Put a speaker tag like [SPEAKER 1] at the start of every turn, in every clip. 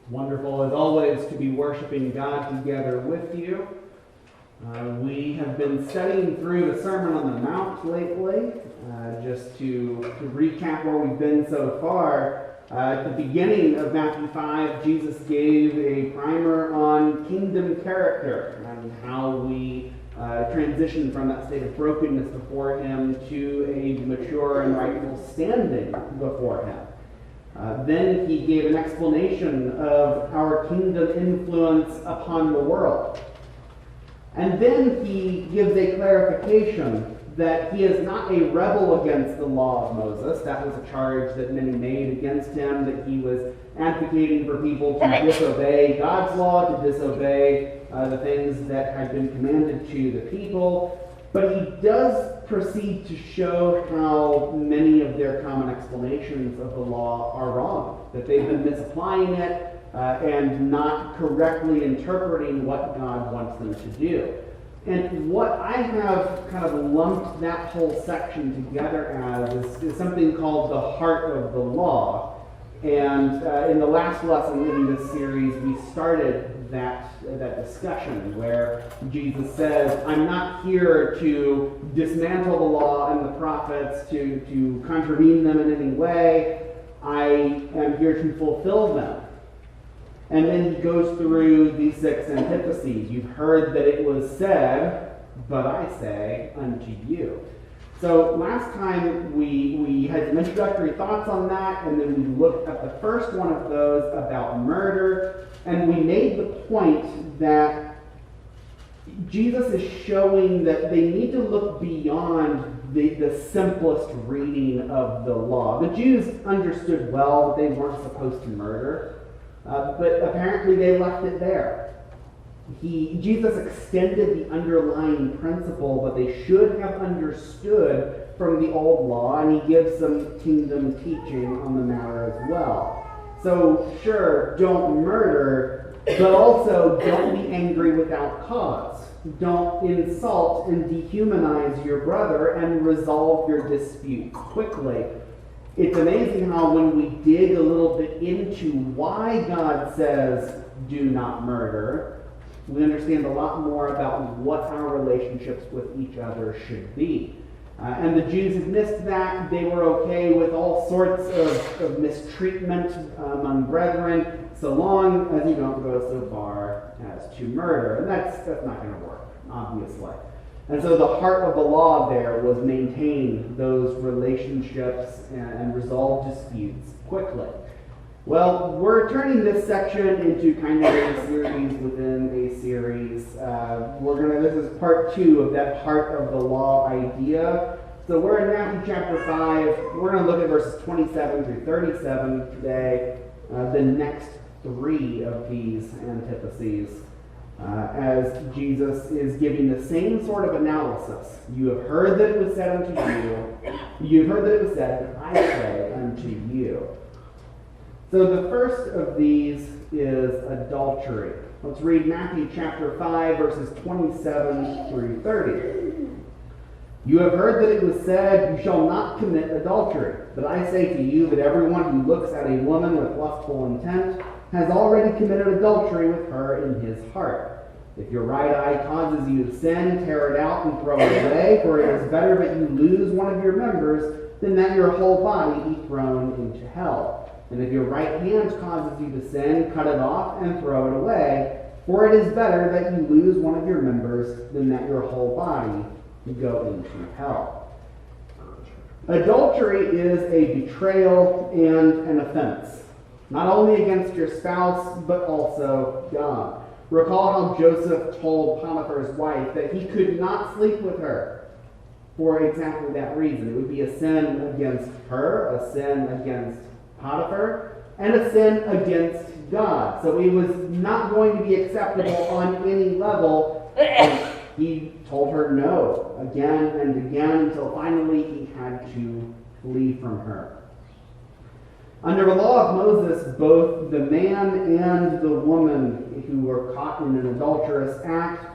[SPEAKER 1] Wonderful, as always, to be worshiping God together with you. We have been studying through the Sermon on the Mount lately. Just to recap where we've been so far, at the beginning of Matthew 5, Jesus gave a primer on kingdom character and how we transition from that state of brokenness before Him to a mature and rightful standing before Him. Then he gave an explanation of our kingdom influence upon the world. And then he gives a clarification that he is not a rebel against the law of Moses. That was a charge that many made against him, that he was advocating for people to disobey God's law, to disobey the things that had been commanded to the people. But he does proceed to show how many of their common explanations of the law are wrong, that they've been misapplying it and not correctly interpreting what God wants them to do. And what I have kind of lumped that whole section together as is something called the heart of the law. And in the last lesson in this series, we started that discussion where Jesus says, I'm not here to dismantle the law and the prophets, to contravene them in any way. I am here to fulfill them. And then he goes through these 6 antitheses. You've heard that it was said, but I say unto you. So last time we had some introductory thoughts on that, and then we looked at the first one of those about murder, and we made the point that Jesus is showing that they need to look beyond the simplest reading of the law. The Jews understood well that they weren't supposed to murder, but apparently they left it there. Jesus extended the underlying principle that they should have understood from the old law, and he gives some kingdom teaching on the matter as well. So, sure, don't murder, but also don't be angry without cause. Don't insult and dehumanize your brother and resolve your disputes quickly. It's amazing how when we dig a little bit into why God says do not murder, we understand a lot more about what our relationships with each other should be. And the Jews had missed that. They were okay with all sorts of mistreatment among brethren, so long as you don't go so far as to murder. And that's not going to work, obviously. And so the heart of the law there was maintain those relationships and resolve disputes quickly. Well, we're turning this section into kind of a series within a series. This is part 2 of that heart of the law idea. So we're in Matthew chapter 5. We're going to look at verses 27 through 37 today, the next 3 of these antitheses, as Jesus is giving the same sort of analysis. You have heard that it was said unto you. You have heard that it was said, but I say unto you. So the first of these is adultery. Let's read Matthew chapter 5, verses 27 through 30. You have heard that it was said, you shall not commit adultery. But I say to you that everyone who looks at a woman with lustful intent has already committed adultery with her in his heart. If your right eye causes you to sin, tear it out and throw it away, for it is better that you lose one of your members than that your whole body be thrown into hell. And if your right hand causes you to sin, cut it off and throw it away, for it is better that you lose one of your members than that your whole body go into hell. Adultery is a betrayal and an offense, not only against your spouse, but also God. Recall how Joseph told Potiphar's wife that he could not sleep with her for exactly that reason. It would be a sin against her, a sin against Potiphar, and a sin against God. So it was not going to be acceptable on any level. He told her no again and again until finally he had to flee from her. Under the law of Moses, both the man and the woman who were caught in an adulterous act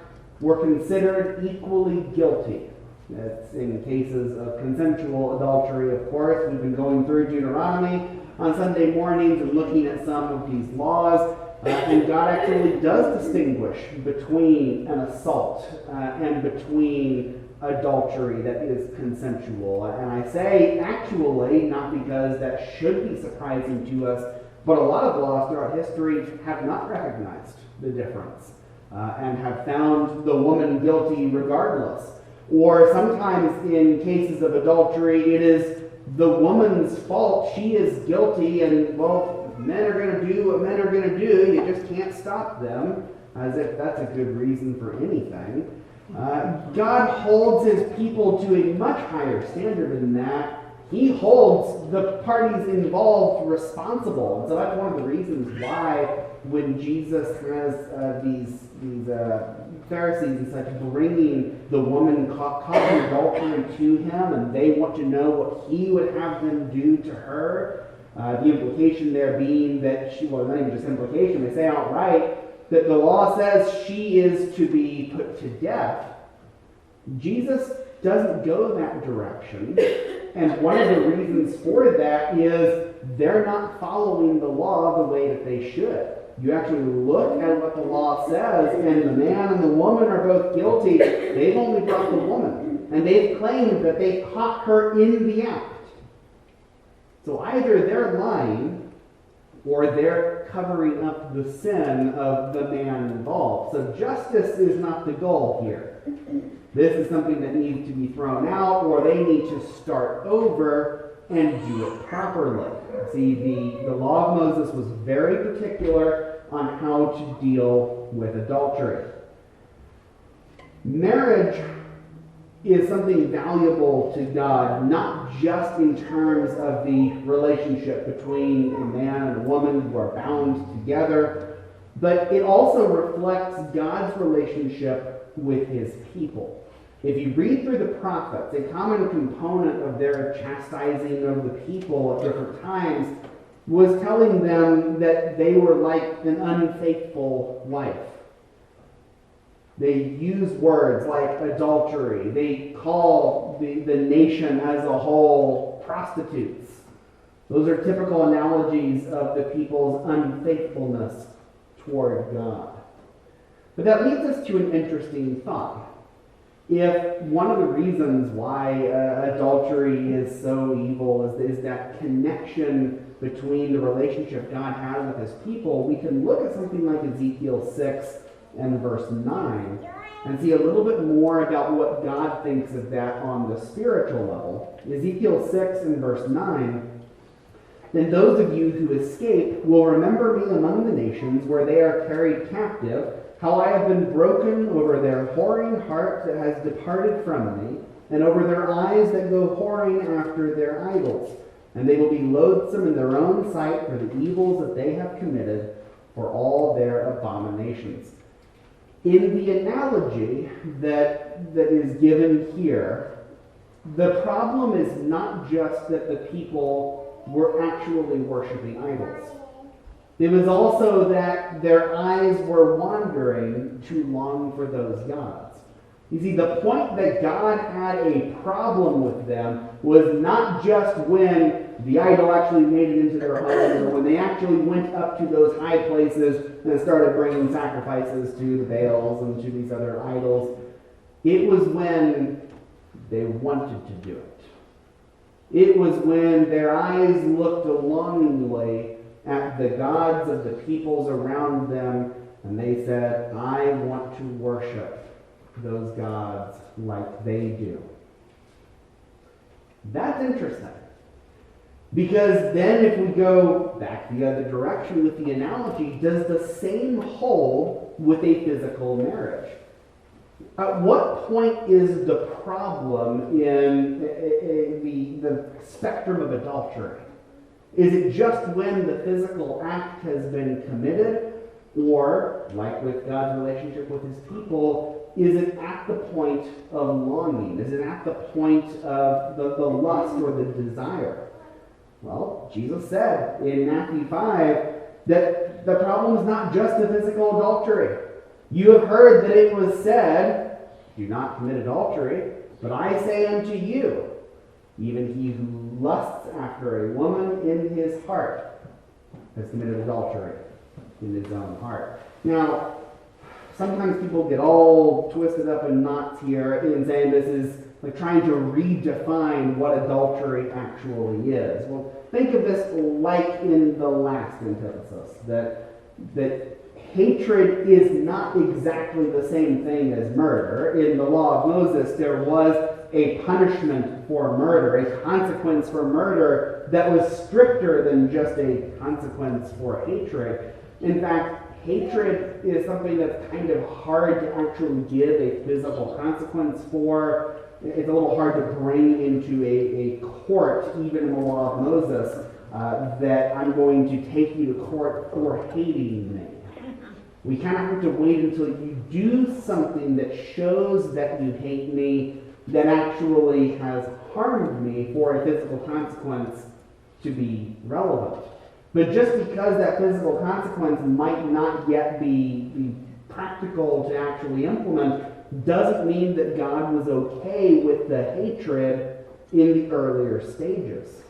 [SPEAKER 1] were considered equally guilty. That's in cases of consensual adultery, of course. We've been going through Deuteronomy on Sunday mornings and looking at some of these laws. And God actually does distinguish between an assault and between adultery that is consensual. And I say actually, not because that should be surprising to us, but a lot of laws throughout history have not recognized the difference and have found the woman guilty regardless. Or sometimes in cases of adultery, it is the woman's fault. She is guilty, and well, men are going to do what men are going to do. You just can't stop them, as if that's a good reason for anything. God holds his people to a much higher standard than that. He holds the parties involved responsible. And so that's one of the reasons why when Jesus has these Pharisees and such bringing the woman caught in adultery to him, and they want to know what he would have them do to her, the implication there being that she, well, not even just implication, they say outright that the law says she is to be put to death. Jesus doesn't go that direction. And one of the reasons for that is they're not following the law the way that they should. You actually look at what the law says, and the man and the woman are both guilty. They've only brought the woman. And they've claimed that they caught her in the act. So either they're lying, or they're covering up the sin of the man involved. So justice is not the goal here. This is something that needs to be thrown out, or they need to start over and do it properly. See, the law of Moses was very particular on how to deal with adultery. Marriage is something valuable to God, not just in terms of the relationship between a man and a woman who are bound together, but it also reflects God's relationship with his people. If you read through the prophets, a common component of their chastising of the people at different times was telling them that they were like an unfaithful wife. They use words like adultery. They call the nation as a whole prostitutes. Those are typical analogies of the people's unfaithfulness toward God. But that leads us to an interesting thought. If one of the reasons why adultery is so evil is that connection between the relationship God has with his people, we can look at something like Ezekiel 6 and verse 9 and see a little bit more about what God thinks of that on the spiritual level. Ezekiel 6 and verse 9, "Then those of you who escape will remember me among the nations where they are carried captive, how I have been broken over their whoring heart that has departed from me, and over their eyes that go whoring after their idols. And they will be loathsome in their own sight for the evils that they have committed, for all their abominations." In the analogy that is given here, the problem is not just that the people were actually worshiping idols. It was also that their eyes were wandering to long for those gods. You see, the point that God had a problem with them was not just when the idol actually made it into their homes, or when they actually went up to those high places and started bringing sacrifices to the Baals and to these other idols. It was when they wanted to do it. It was when their eyes looked longingly at the gods of the peoples around them, and they said, "I want to worship those gods like they do." That's interesting. Because then if we go back the other direction with the analogy, does the same hold with a physical marriage? At what point is the problem in the spectrum of adultery? Is it just when the physical act has been committed? Or, like with God's relationship with his people, is it at the point of longing? Is it at the point of the lust or the desire? Well, Jesus said in Matthew 5 that the problem is not just the physical adultery. You have heard that it was said, "Do not commit adultery." But I say unto you, even he who lusts after a woman in his heart has committed adultery in his own heart. Now, sometimes people get all twisted up in knots here in saying this is like trying to redefine what adultery actually is. Well, think of this like in the last antithesis, that hatred is not exactly the same thing as murder. In the law of Moses, there was a punishment for murder, a consequence for murder that was stricter than just a consequence for hatred. In fact, hatred is something that's kind of hard to actually give a physical consequence for. It's a little hard to bring into a court, even in the law of Moses, that I'm going to take you to court for hating me. We kind of have to wait until you do something that shows that you hate me, that actually has harmed me, for a physical consequence to be relevant. But just because that physical consequence might not yet be practical to actually implement, doesn't mean that God was okay with the hatred in the earlier stages.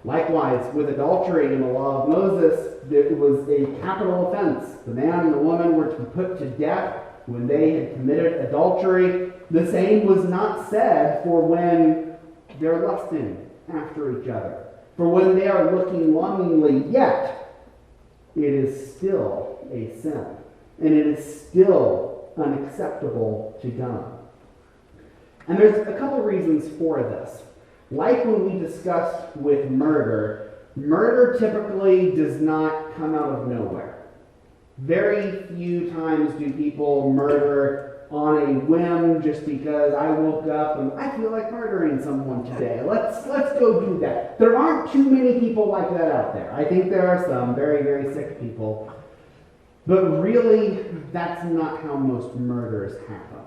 [SPEAKER 1] Likewise, with adultery in the law of Moses, it was a capital offense. The man and the woman were to be put to death when they had committed adultery. The same was not said for when they're lusting after each other. For when they are looking longingly, yet it is still a sin. And it is still unacceptable to God. And there's a couple reasons for this. Like when we discussed with murder, murder typically does not come out of nowhere. Very few times do people murder on a whim just because I woke up and I feel like murdering someone today. Let's go do that. There aren't too many people like that out there. I think there are some very, very sick people. But really, that's not how most murders happen.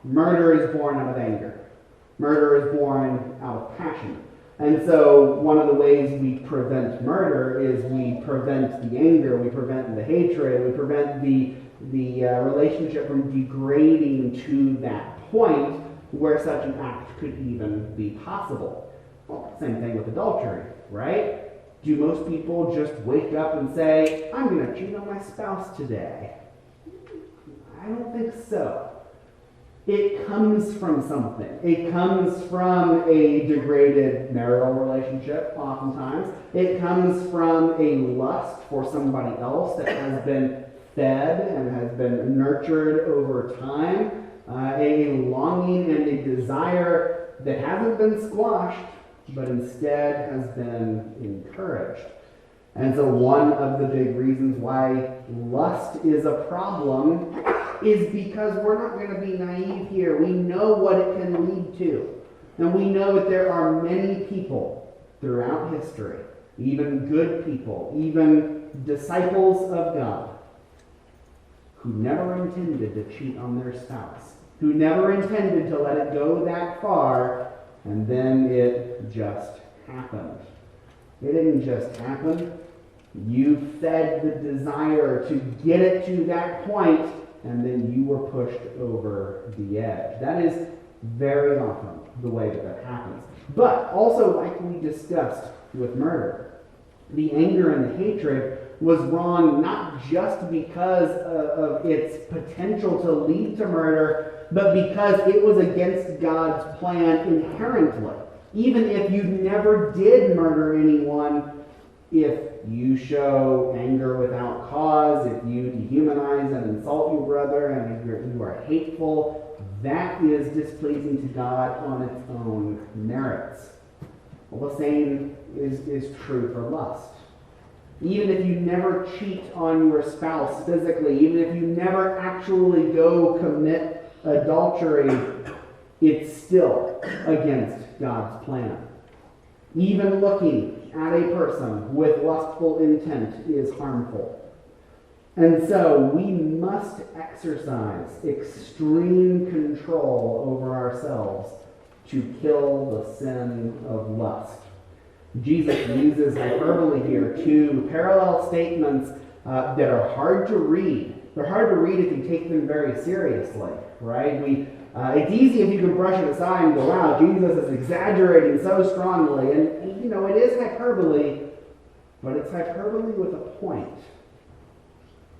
[SPEAKER 1] Murder is born out of anger. Murder is born out of passion. And so one of the ways we prevent murder is we prevent the anger, we prevent the hatred, we prevent the relationship from degrading to that point where such an act could even be possible. Well, same thing with adultery, right? Do most people just wake up and say, I'm going to cheat on my spouse today? I don't think so. It comes from something. It comes from a degraded marital relationship, oftentimes. It comes from a lust for somebody else that has been fed and has been nurtured over time. A longing and a desire that hasn't been squashed, but instead has been encouraged. And so one of the big reasons why lust is a problem is because we're not going to be naive here. We know what it can lead to. And we know that there are many people throughout history, even good people, even disciples of God, who never intended to cheat on their spouse, who never intended to let it go that far, and then it just happened. It didn't just happen. You fed the desire to get it to that point, and then you were pushed over the edge. That is very often the way that happens. But also, like we discussed with murder, the anger and the hatred was wrong not just because of its potential to lead to murder, but because it was against God's plan inherently. Even if you never did murder anyone, if you show anger without cause, if you dehumanize and insult your brother, and if you are hateful, that is displeasing to God on its own merits. Well, the same is true for lust. Even if you never cheat on your spouse physically, even if you never actually go commit adultery, it's still against God's plan. Even looking at a person with lustful intent is harmful. And so we must exercise extreme control over ourselves to kill the sin of lust. Jesus uses hyperbole here, two parallel statements that are hard to read. They're hard to read if you take them very seriously, right? It's easy if you can brush it aside and go, wow, Jesus is exaggerating so strongly. And you know, it is hyperbole, but it's hyperbole with a point.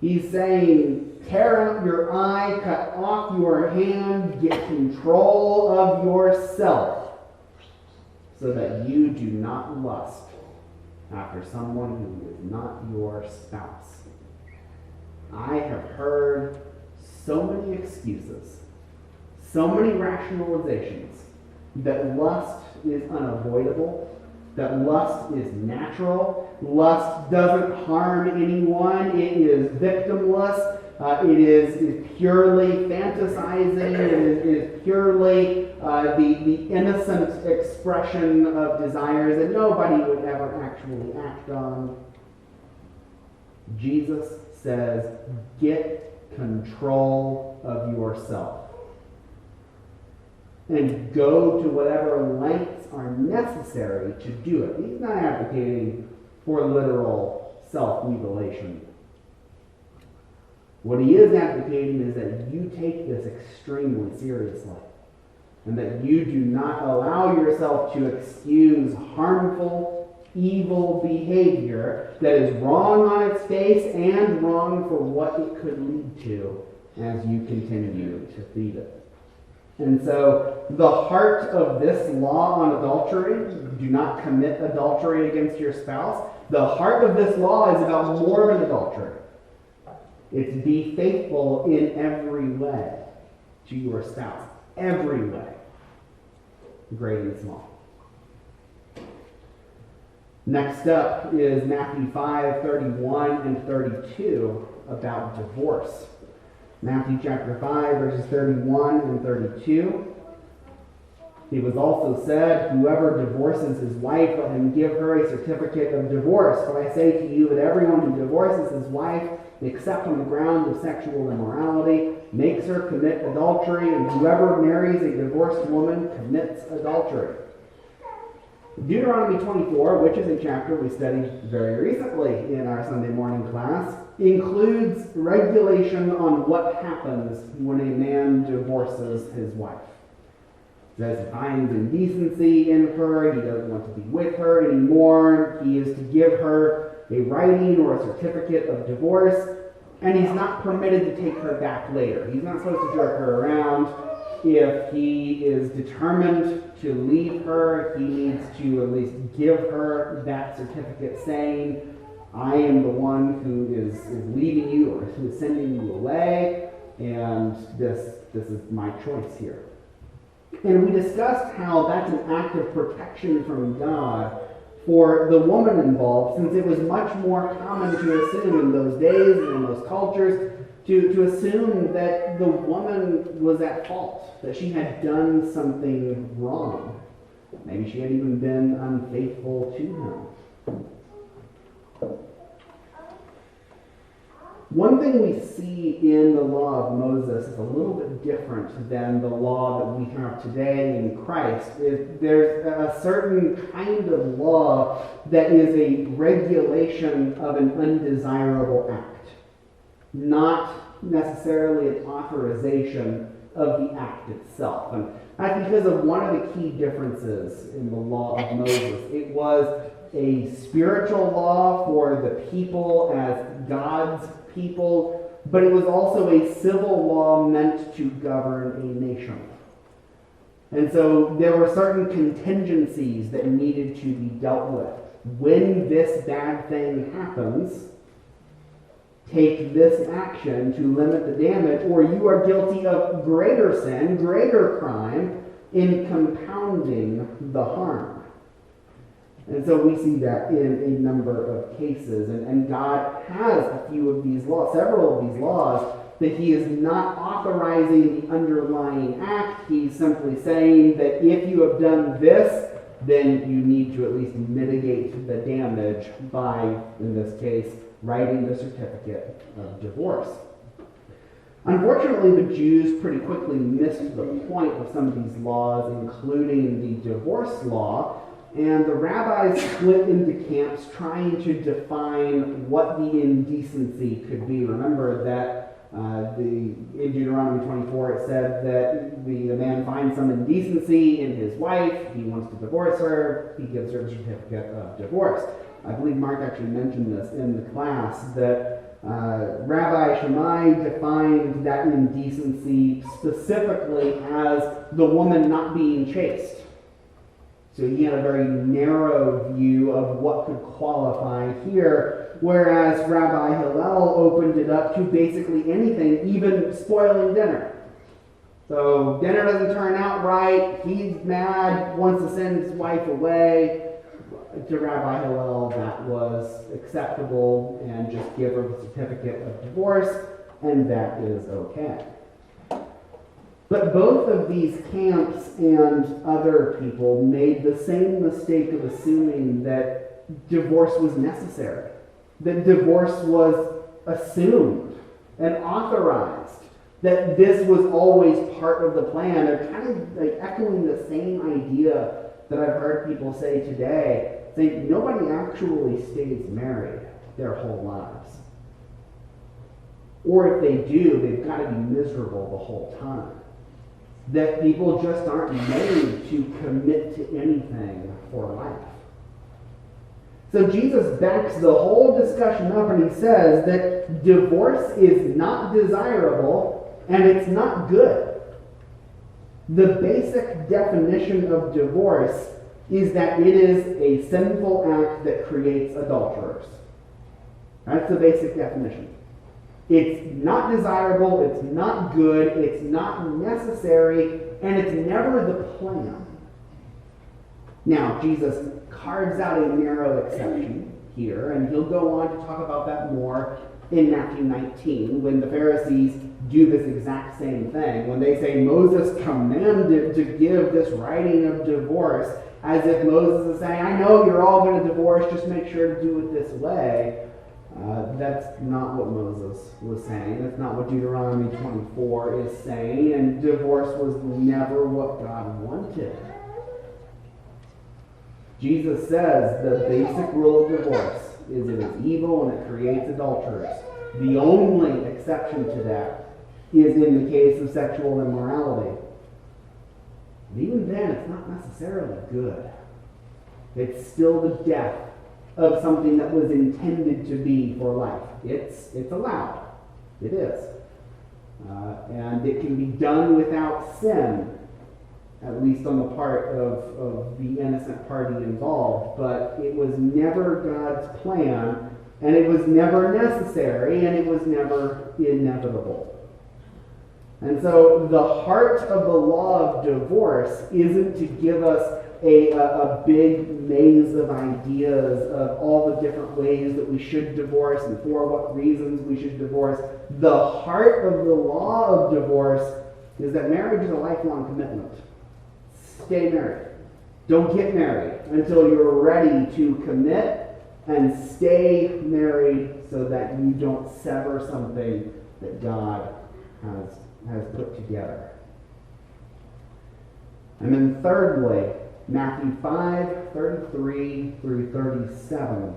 [SPEAKER 1] He's saying, tear out your eye, cut off your hand, get control of yourself so that you do not lust after someone who is not your spouse. I have heard so many excuses, so many rationalizations that lust is unavoidable, that lust is natural, lust doesn't harm anyone, it is victimless, it is purely fantasizing, it is purely the innocent expression of desires that nobody would ever actually act on. Jesus says, get control of yourself. And go to whatever lengths are necessary to do it. He's not advocating for literal self-mutilation. What he is advocating is that you take this extremely seriously, and that you do not allow yourself to excuse harmful, evil behavior that is wrong on its face and wrong for what it could lead to as you continue to feed it. And so the heart of this law on adultery, do not commit adultery against your spouse, the heart of this law is about more than adultery. It's be faithful in every way to your spouse. Every way. Great and small. Next up is Matthew 5:31 and 32 about divorce. Matthew chapter 5, verses 31 and 32. It was also said, whoever divorces his wife, let him give her a certificate of divorce. For I say to you that everyone who divorces his wife, except on the ground of sexual immorality, makes her commit adultery, and whoever marries a divorced woman commits adultery. Deuteronomy 24, which is a chapter we studied very recently in our Sunday morning class, includes regulation on what happens when a man divorces his wife. It says he finds indecency in her, he doesn't want to be with her anymore, he is to give her a writing or a certificate of divorce, and he's not permitted to take her back later. He's not supposed to jerk her around. If he is determined to leave her, he needs to at least give her that certificate saying, I am the one who is leaving you or who is sending you away, and this is my choice here. And we discussed how that's an act of protection from God for the woman involved, since it was much more common to assume in those days and in those cultures to assume that the woman was at fault, that she had done something wrong. Maybe she had even been unfaithful to him. One thing we see in the law of Moses is a little bit different than the law that we have today in Christ. There's a certain kind of law that is a regulation of an undesirable act, not necessarily an authorization of the act itself. And that's because of one of the key differences in the law of Moses. It was a spiritual law for the people as God's people, but it was also a civil law meant to govern a nation. And so there were certain contingencies that needed to be dealt with. When this bad thing happens, take this action to limit the damage, or you are guilty of greater sin, greater crime, in compounding the harm. And so we see that in a number of cases. And God has a few of these laws, several of these laws, that he is not authorizing the underlying act. He's simply saying that if you have done this, then you need to at least mitigate the damage by, in this case, writing the certificate of divorce. Unfortunately, the Jews pretty quickly missed the point of some of these laws, including the divorce law, and the rabbis split into camps trying to define what the indecency could be. Remember that In Deuteronomy 24, it said that the man finds some indecency in his wife, he wants to divorce her, he gives her a certificate of divorce. I believe Mark actually mentioned this in the class, that Rabbi Shammai defined that indecency specifically as the woman not being chaste. So he had a very narrow view of what could qualify here, whereas Rabbi Hillel opened it up to basically anything, even spoiling dinner. So dinner doesn't turn out right, he's mad, wants to send his wife away. To Rabbi Hillel, that was acceptable, and just give her the certificate of divorce, and that is okay. But both of these camps and other people made the same mistake of assuming that divorce was necessary, that divorce was assumed and authorized, that this was always part of the plan. They're kind of like echoing the same idea that I've heard people say today, saying nobody actually stays married their whole lives. Or if they do, they've got to be miserable the whole time. That people just aren't made to commit to anything for life. So Jesus backs the whole discussion up and he says that divorce is not desirable and it's not good. The basic definition of divorce is that it is a sinful act that creates adulterers. That's the basic definition. It's not desirable, it's not good, it's not necessary, and it's never the plan. Now, Jesus carves out a narrow exception here, and he'll go on to talk about that more in Matthew 19, when the Pharisees do this exact same thing. When they say Moses commanded to give this writing of divorce, as if Moses is saying, I know you're all going to divorce, just make sure to do it this way. That's not what Moses was saying. That's not what Deuteronomy 24 is saying. And divorce was never what God wanted. Jesus says the basic rule of divorce is it is evil and it creates adulterers. The only exception to that is in the case of sexual immorality. And even then, it's not necessarily good. It's still the death of something that was intended to be for life. It's allowed. It is. And it can be done without sin, at least on the part of the innocent party involved. But it was never God's plan, and it was never necessary, and it was never inevitable. And so the heart of the law of divorce isn't to give us a big maze of ideas of all the different ways that we should divorce and for what reasons we should divorce. The heart of the law of divorce is that marriage is a lifelong commitment. Stay married. Don't get married until you're ready to commit, and stay married so that you don't sever something that God has put together. And then thirdly, Matthew 5:33 through 37,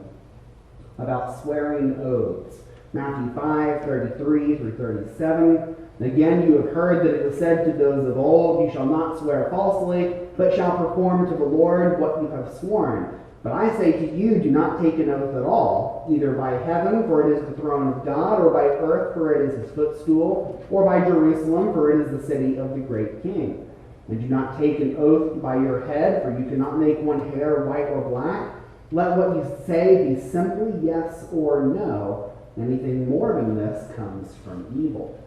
[SPEAKER 1] about swearing oaths. Matthew 5:33 through 37. Again, you have heard that it was said to those of old, you shall not swear falsely, but shall perform to the Lord what you have sworn. But I say to you, do not take an oath at all, either by heaven, for it is the throne of God, or by earth, for it is his footstool, or by Jerusalem, for it is the city of the great King. And do not take an oath by your head, for you cannot make one hair white or black. Let what you say be simply yes or no. Anything more than this comes from evil.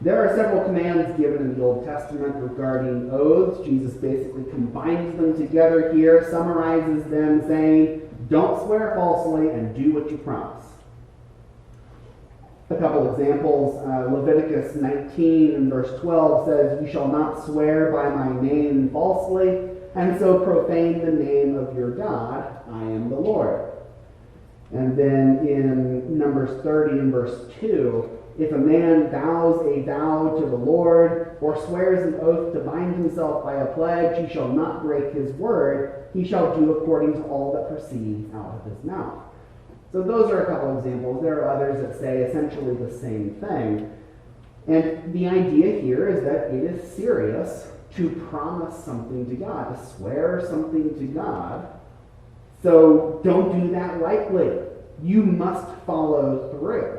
[SPEAKER 1] There are several commands given in the Old Testament regarding oaths. Jesus basically combines them together here, summarizes them, saying, don't swear falsely and do what you promise. A couple examples. Leviticus 19 and verse 12 says, you shall not swear by my name falsely, and so profane the name of your God. I am the Lord. And then in Numbers 30 and verse 2, if a man vows a vow to the Lord, or swears an oath to bind himself by a pledge, he shall not break his word. He shall do according to all that proceeds out of his mouth. So those are a couple examples. There are others that say essentially the same thing. And the idea here is that it is serious to promise something to God, to swear something to God. So don't do that lightly. You must follow through.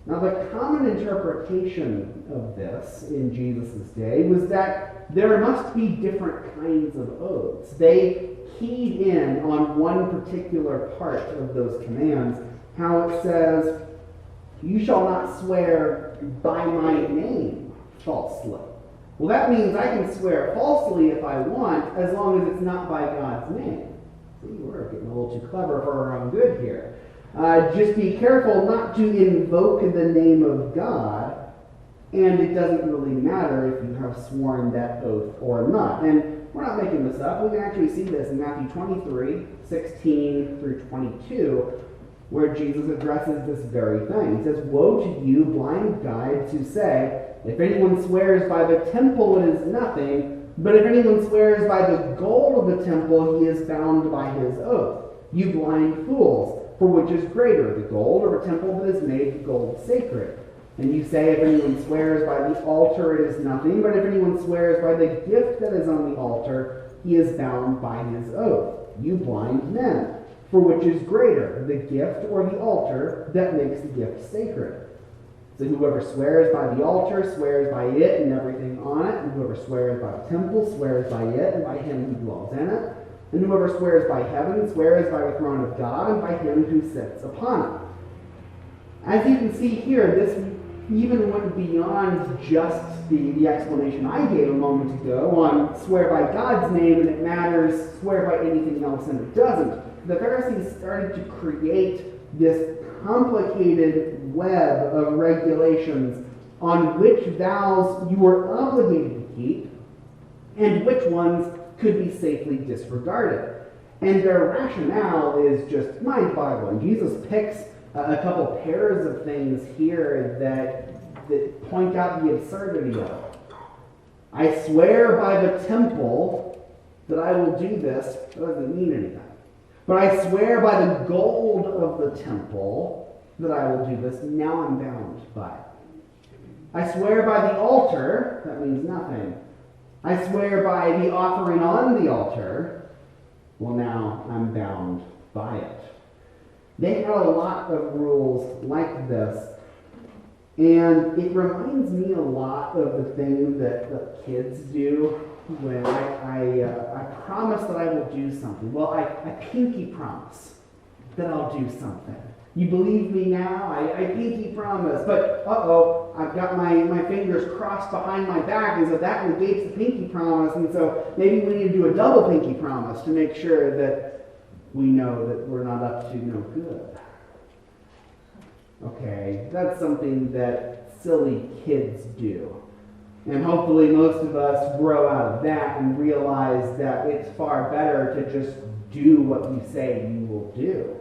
[SPEAKER 1] Now, the common interpretation of this in Jesus' day was that there must be different kinds of oaths. They keyed in on one particular part of those commands, how it says, "You shall not swear by my name falsely." Well, that means I can swear falsely if I want, as long as it's not by God's name. See, we're getting a little too clever for our own good here. Just be careful not to invoke the name of God, and it doesn't really matter if you have sworn that oath or not. And we're not making this up. We can actually see this in Matthew 23, 16 through 22, where Jesus addresses this very thing. He says, "Woe to you, blind guides, who say, if anyone swears by the temple, it is nothing, but if anyone swears by the gold of the temple, he is bound by his oath. You blind fools! For which is greater, the gold or a temple that is made gold sacred? And you say, if anyone swears by the altar, it is nothing, but if anyone swears by the gift that is on the altar, he is bound by his oath. You blind men! For which is greater, the gift or the altar that makes the gift sacred? So whoever swears by the altar swears by it and everything on it, and whoever swears by the temple swears by it and by him who dwells in it. And whoever swears by heaven swears by the throne of God and by him who sits upon it." As you can see here, this even went beyond just the explanation I gave a moment ago on swear by God's name and it matters, swear by anything else and it doesn't. The Pharisees started to create this complicated web of regulations on which vows you were obligated to keep and which ones could be safely disregarded. And their rationale is just mind-boggling. Jesus picks a couple pairs of things here that point out the absurdity of it. I swear by the temple that I will do this. That doesn't mean anything. But I swear by the gold of the temple that I will do this. Now I'm bound by it. I swear by the altar. That means nothing. I swear by the offering on the altar. Well, now I'm bound by it. They had a lot of rules like this, and it reminds me a lot of the thing that kids do when I promise that I will do something. Well, I pinky promise that I'll do something. You believe me now? I pinky promise. But, I've got my fingers crossed behind my back, and so that negates the pinky promise, and so maybe we need to do a double pinky promise to make sure that we know that we're not up to no good. Okay, that's something that silly kids do. And hopefully most of us grow out of that and realize that it's far better to just do what you say you will do.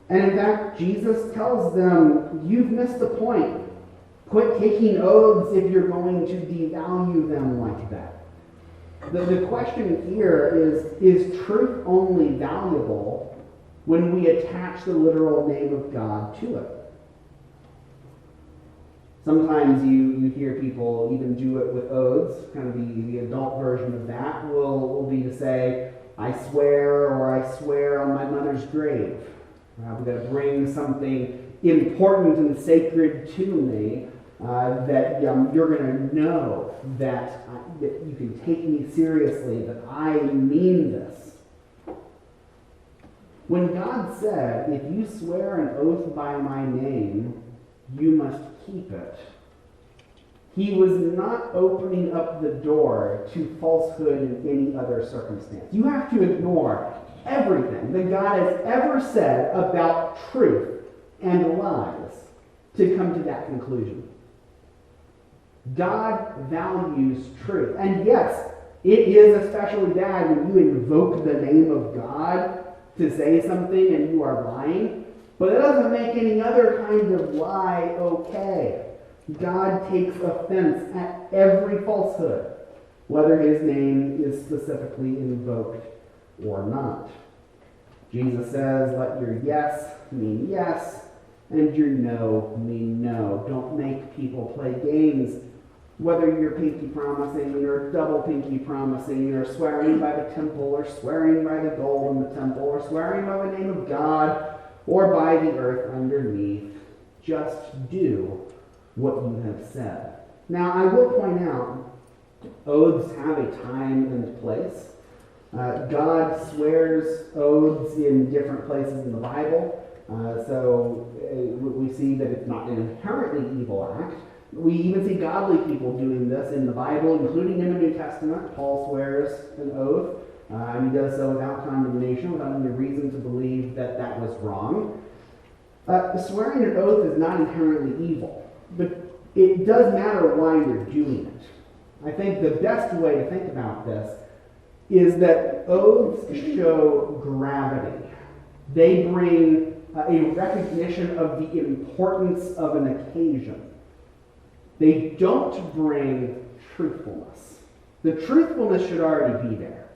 [SPEAKER 1] And in fact, Jesus tells them, you've missed the point. Quit taking oaths if you're going to devalue them like that. The question here is truth only valuable when we attach the literal name of God to it? Sometimes you hear people even do it with oaths. Kind of the adult version of that will be to say, I swear, or I swear on my mother's grave. We've got to bring something important and sacred to me that you're going to know that you can take me seriously, that I mean this. When God said, if you swear an oath by my name, you must keep it, he was not opening up the door to falsehood in any other circumstance. You have to ignore everything that God has ever said about truth and lies to come to that conclusion. God values truth. And yes, it is especially bad when you invoke the name of God to say something and you are lying. But it doesn't make any other kind of lie okay. God takes offense at every falsehood, whether his name is specifically invoked or not. Jesus says, let your yes mean yes, and your no mean no. Don't make people play games. Whether you're pinky promising or double pinky promising or swearing by the temple or swearing by the gold in the temple or swearing by the name of God or by the earth underneath, just do what you have said. Now, I will point out, oaths have a time and a place. God swears oaths in different places in the Bible, so we see that it's not an inherently evil act. We even see godly people doing this in the Bible, including in the New Testament. Paul swears an oath, and he does so without condemnation, without any reason to believe that that was wrong. Swearing an oath is not inherently evil, but it does matter why you're doing it. I think the best way to think about this is that oaths show gravity. They bring a recognition of the importance of an occasion. They don't bring truthfulness. The truthfulness should already be there.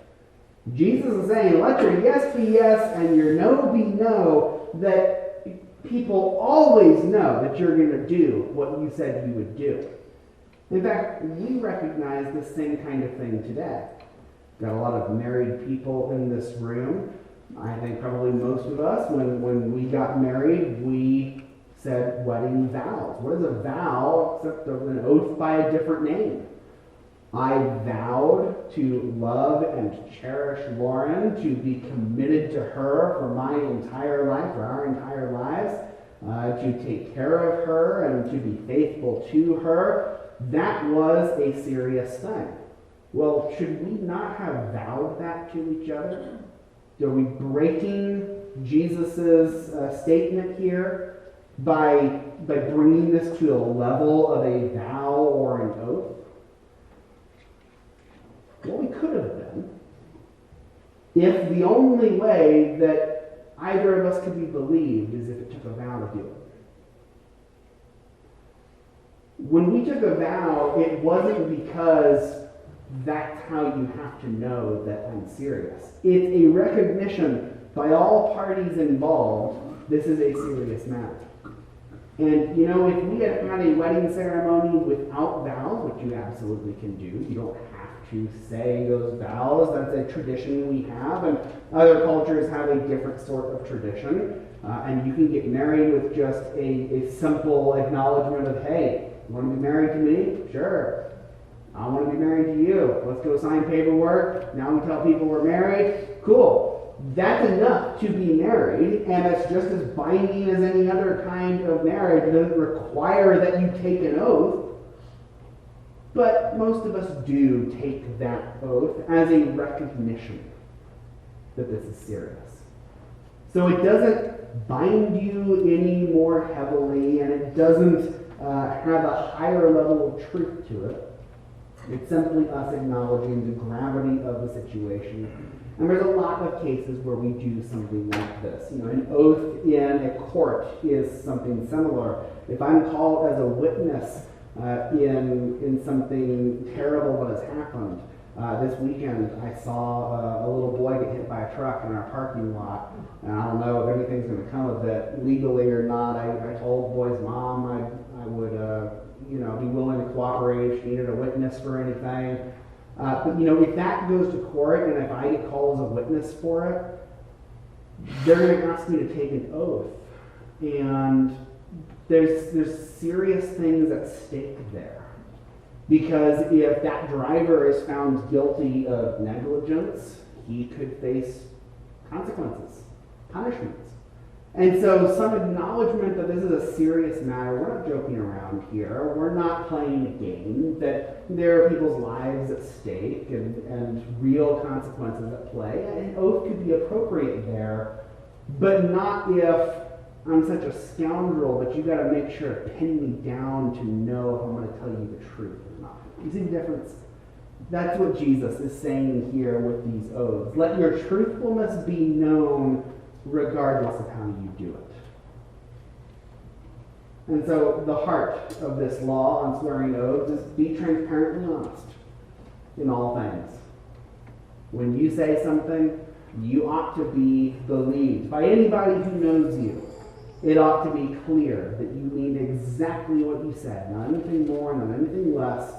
[SPEAKER 1] Jesus is saying, let your yes be yes and your no be no, that people always know that you're going to do what you said you would do. In fact, we recognize the same kind of thing today. Got a lot of married people in this room. I think probably most of us, when we got married, we said wedding vows. What is a vow except an oath by a different name? I vowed to love and cherish Lauren, to be committed to her for my entire life, for our entire lives, to take care of her and to be faithful to her. That was a serious thing. Well, should we not have vowed that to each other? Are we breaking Jesus' statement here by bringing this to a level of a vow or an oath? Well, we could have been, if the only way that either of us could be believed is if it took a vow to do it. When we took a vow, it wasn't because that's how you have to know that I'm serious. It's a recognition by all parties involved, this is a serious matter. And, if we had had a wedding ceremony without vows, which you absolutely can do, you don't have to say those vows, that's a tradition we have, and other cultures have a different sort of tradition, and you can get married with just a simple acknowledgement of, hey, you want to be married to me? Sure. I want to be married to you. Let's go sign paperwork. Now we tell people we're married. Cool. That's enough to be married, and it's just as binding as any other kind of marriage. It doesn't require that you take an oath, but most of us do take that oath as a recognition that this is serious. So it doesn't bind you any more heavily, and it doesn't have a higher level of truth to it. It's simply us acknowledging the gravity of the situation. And there's a lot of cases where we do something like this. An oath in a court is something similar. If I'm called as a witness in something terrible that has happened, this weekend I saw a little boy get hit by a truck in our parking lot. And I don't know if anything's going to come of it legally or not. I told the boy's mom I would be willing to cooperate if she needed a witness for anything. But if that goes to court and if I get called as a witness for it, they're going to ask me to take an oath. And there's serious things at stake there. Because if that driver is found guilty of negligence, he could face consequences, punishments. And so some acknowledgement that this is a serious matter. We're not joking around here. We're not playing a game, that there are people's lives at stake and real consequences at play. An oath could be appropriate there, but not if I'm such a scoundrel that you got to make sure to pin me down to know if I'm going to tell you the truth or not. You see the difference? That's what Jesus is saying here with these oaths. Let your truthfulness be known regardless of how you do it. And so the heart of this law on swearing oaths is be transparently honest in all things. When you say something, You ought to be believed by anybody who knows you. It ought to be clear that you mean exactly what you said, not anything more, not anything less,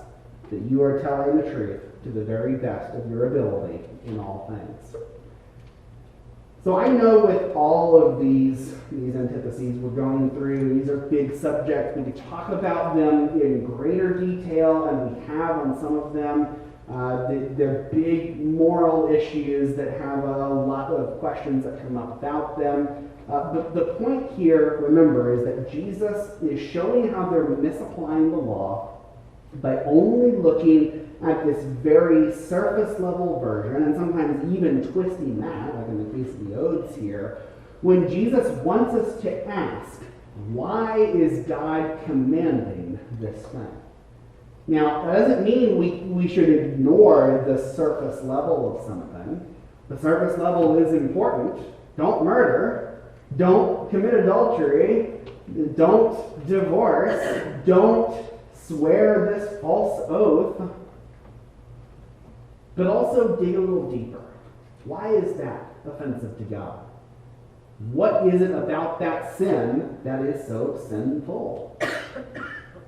[SPEAKER 1] that you are telling the truth to the very best of your ability in all things. So I know with all of these antitheses we're going through, these are big subjects. We could talk about them in greater detail, and we have on some of them. They're big moral issues that have a lot of questions that come up about them. But the point here, remember, is that Jesus is showing how they're misapplying the law by only looking at this very surface level version, and sometimes even twisting that, like in the case of the oaths here, when Jesus wants us to ask, why is God commanding this thing? Now, that doesn't mean we should ignore the surface level of something. The surface level is important. Don't murder. Don't commit adultery. Don't divorce. Don't swear this false oath. But also dig a little deeper. Why is that offensive to God? What is it about that sin that is so sinful?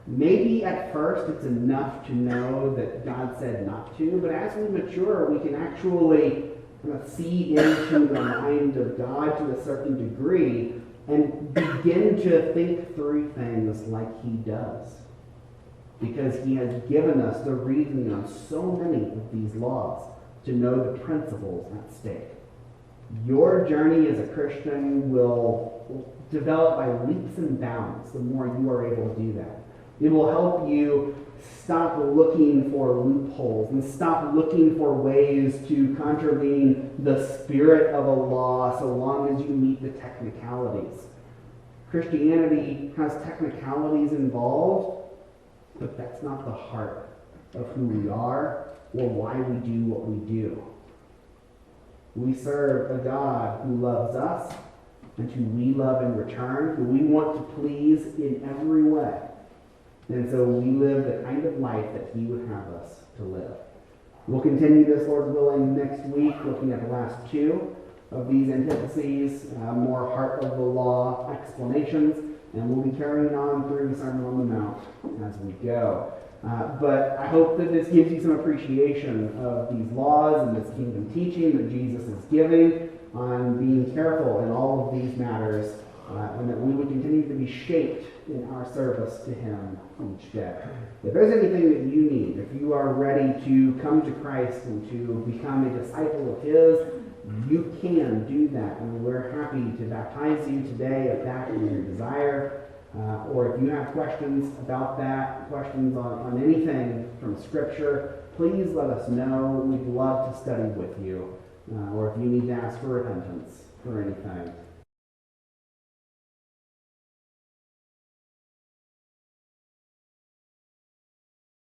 [SPEAKER 1] Maybe at first it's enough to know that God said not to, but as we mature, we can actually kind of see into the mind of God to a certain degree and begin to think through things like he does. Because he has given us the reasoning on so many of these laws to know the principles at stake. Your journey as a Christian will develop by leaps and bounds the more you are able to do that. It will help you stop looking for loopholes and stop looking for ways to contravene the spirit of a law so long as you meet the technicalities. Christianity has technicalities involved, but that's not the heart of who we are or why we do what we do. We serve a God who loves us and who we love in return, who we want to please in every way. And so we live the kind of life that he would have us to live. We'll continue this, Lord willing, next week, looking at the last two of these antitheses, more heart of the law explanations, and we'll be carrying on through the Sermon on the Mount as we go. But I hope that this gives you some appreciation of these laws and this kingdom teaching that Jesus is giving on being careful in all of these matters, and that we would continue to be shaped in our service to him each day. If there's anything that you need, if you are ready to come to Christ and to become a disciple of his, you can do that, and we're happy to baptize you today if that is your desire. Or if you have questions about that, questions on anything from Scripture, please let us know. We'd love to study with you. Or if you need to ask for repentance for anything.